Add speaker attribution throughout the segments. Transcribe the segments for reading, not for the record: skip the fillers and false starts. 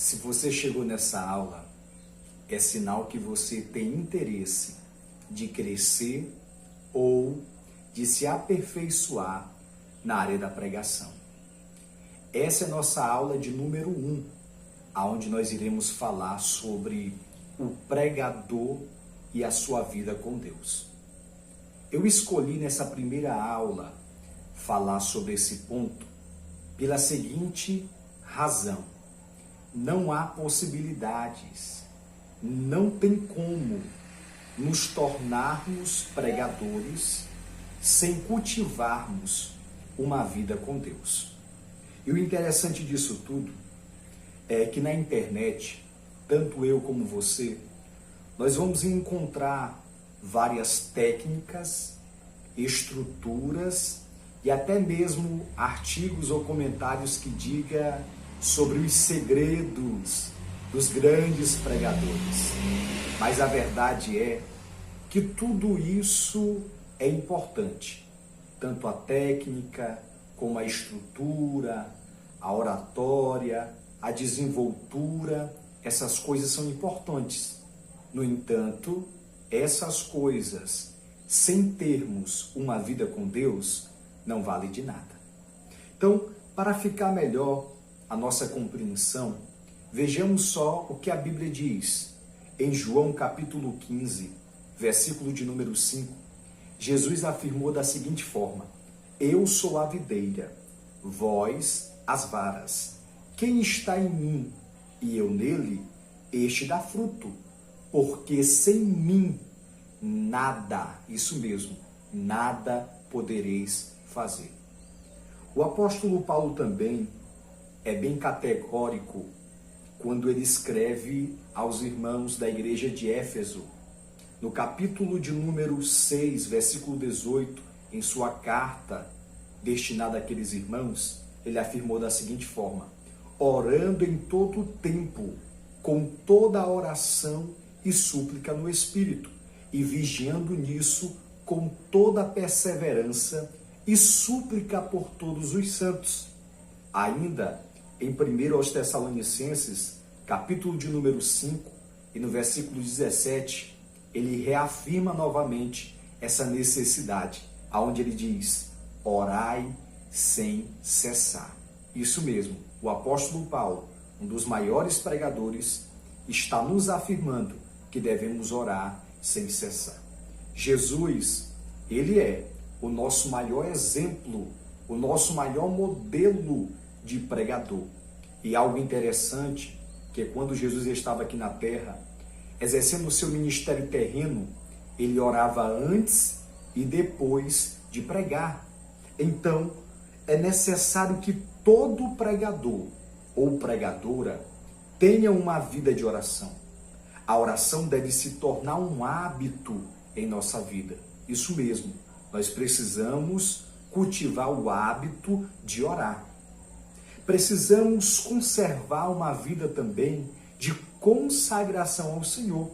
Speaker 1: Se você chegou nessa aula, é sinal que você tem interesse de crescer ou de se aperfeiçoar na área da pregação. Essa é a nossa aula de número 1, onde nós iremos falar sobre o pregador e a sua vida com Deus. Eu escolhi nessa primeira aula falar sobre esse ponto pela seguinte razão: não há possibilidades, não tem como nos tornarmos pregadores sem cultivarmos uma vida com Deus. E o interessante disso tudo é que na internet, tanto eu como você, nós vamos encontrar várias técnicas, estruturas e até mesmo artigos ou comentários que digam sobre os segredos dos grandes pregadores. Mas a verdade é que tudo isso é importante, tanto a técnica como a estrutura, a oratória, a desenvoltura, essas coisas são importantes. No entanto, essas coisas, sem termos uma vida com Deus, não valem de nada. Então, para ficar melhor a nossa compreensão, vejamos só o que a Bíblia diz. Em João capítulo 15, versículo de número 5, Jesus afirmou da seguinte forma: eu sou a videira, vós as varas. Quem está em mim e eu nele, este dá fruto, porque sem mim nada, isso mesmo, nada podereis fazer. O apóstolo Paulo também é bem categórico quando ele escreve aos irmãos da igreja de Éfeso, no capítulo de número 6, versículo 18, em sua carta destinada àqueles irmãos, ele afirmou da seguinte forma: orando em todo o tempo, com toda a oração e súplica no Espírito, e vigiando nisso com toda a perseverança e súplica por todos os santos. Ainda em 1 aos Tessalonicenses, capítulo de número 5, e no versículo 17, ele reafirma novamente essa necessidade, aonde ele diz: orai sem cessar. Isso mesmo, o apóstolo Paulo, um dos maiores pregadores, está nos afirmando que devemos orar sem cessar. Jesus, ele é o nosso maior exemplo, o nosso maior modelo de pregador. E algo interessante, que quando Jesus estava aqui na terra, exercendo o seu ministério terreno, ele orava antes e depois de pregar. Então, é necessário que todo pregador ou pregadora tenha uma vida de oração. A oração deve se tornar um hábito em nossa vida. Isso mesmo, nós precisamos cultivar o hábito de orar. Precisamos conservar uma vida também de consagração ao Senhor.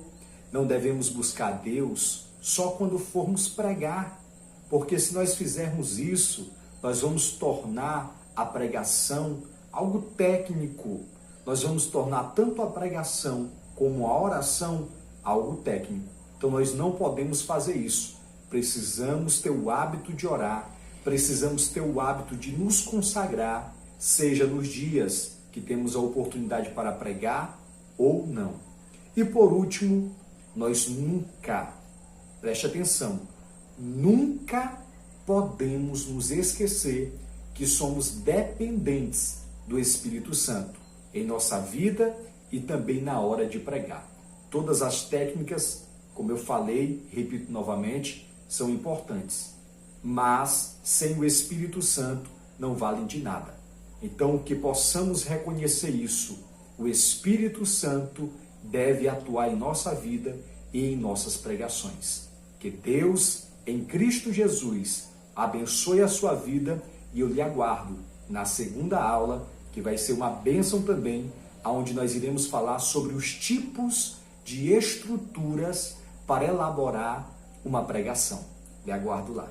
Speaker 1: Não devemos buscar Deus só quando formos pregar, porque se nós fizermos isso, nós vamos tornar a pregação algo técnico. Nós vamos tornar tanto a pregação como a oração algo técnico. Então nós não podemos fazer isso. Precisamos ter o hábito de orar, precisamos ter o hábito de nos consagrar, seja nos dias que temos a oportunidade para pregar ou não. E por último, nós nunca, preste atenção, nunca podemos nos esquecer que somos dependentes do Espírito Santo em nossa vida e também na hora de pregar. Todas as técnicas, como eu falei, repito novamente, são importantes, mas sem o Espírito Santo não valem de nada. Então, que possamos reconhecer isso. O Espírito Santo deve atuar em nossa vida e em nossas pregações. Que Deus, em Cristo Jesus, abençoe a sua vida e eu lhe aguardo na segunda aula, que vai ser uma bênção também, onde nós iremos falar sobre os tipos de estruturas para elaborar uma pregação. Lhe aguardo lá.